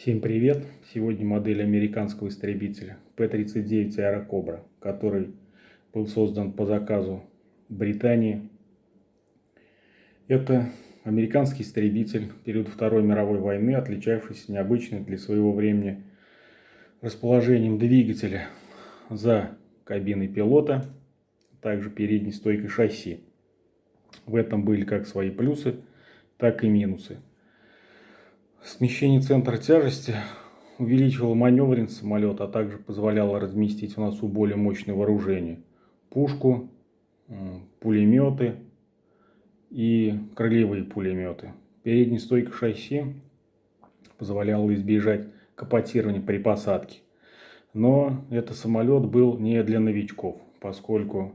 Всем привет! Сегодня модель американского истребителя P-39 Airacobra, который был создан по заказу Британии. Это американский истребитель периода Второй мировой войны, отличавшийся необычным для своего времени расположением двигателя за кабиной пилота, также передней стойкой шасси. В этом были как свои плюсы, так и минусы. Смещение центра тяжести увеличивало маневренность самолета, а также позволяло разместить в носу более мощное вооружение. Пушку, пулеметы и крыльевые пулеметы. Передняя стойка шасси позволяла избежать капотирования при посадке. Но этот самолет был не для новичков, поскольку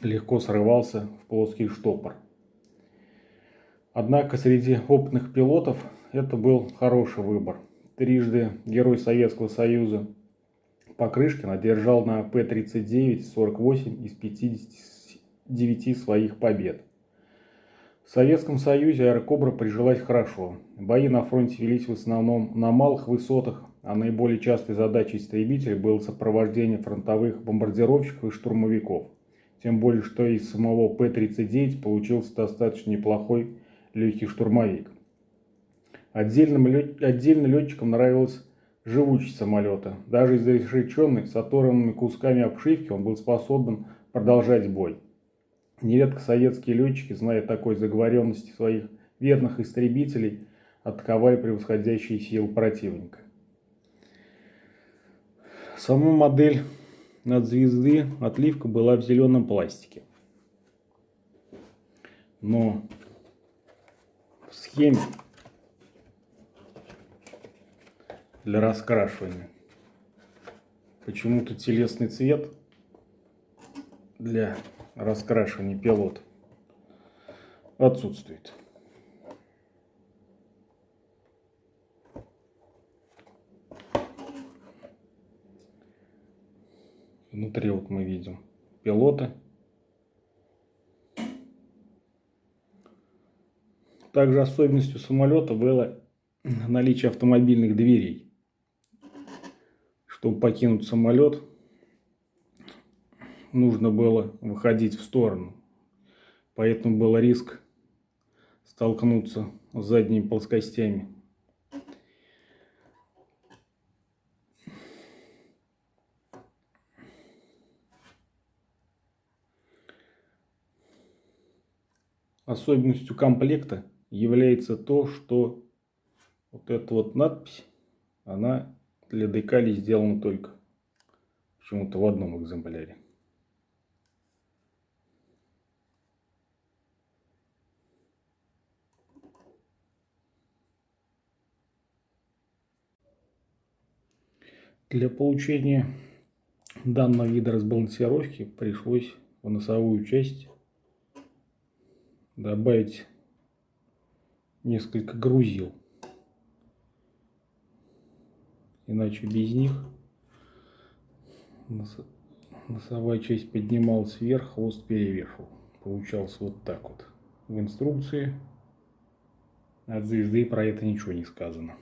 легко срывался в плоский штопор. Однако среди опытных пилотов это был хороший выбор. Трижды Герой Советского Союза Покрышкин одержал на П-39 48 из 59 своих побед. В Советском Союзе Аэрокобра прижилась хорошо. Бои на фронте велись в основном на малых высотах, а наиболее частой задачей истребителя было сопровождение фронтовых бомбардировщиков и штурмовиков. Тем более, что из самого П-39 получился достаточно неплохой легкий штурмовик. Отдельно летчикам нравилась живучесть самолета. Даже изрешеченный с оторванными кусками обшивки он был способен продолжать бой. Нередко советские летчики, зная такой заговоренности своих верных истребителей, атаковали превосходящие силы противника. Сама модель надзвезды отливка была в зеленом пластике. Но в схеме для раскрашивания почему-то телесный цвет для раскрашивания пилота отсутствует. Внутри вот мы видим пилота. Также особенностью самолета было наличие автомобильных дверей. Чтобы покинуть самолет, нужно было выходить в сторону. Поэтому был риск столкнуться с задними плоскостями. Особенностью комплекта является то, что вот эта вот надпись, она для декалей сделана только почему-то в одном экземпляре. Для получения данного вида разбалансировки пришлось в носовую часть добавить несколько грузил. Иначе без них носовая часть поднималась вверх, хвост перевешивал. Получалось вот так вот. В инструкции от звезды про это ничего не сказано.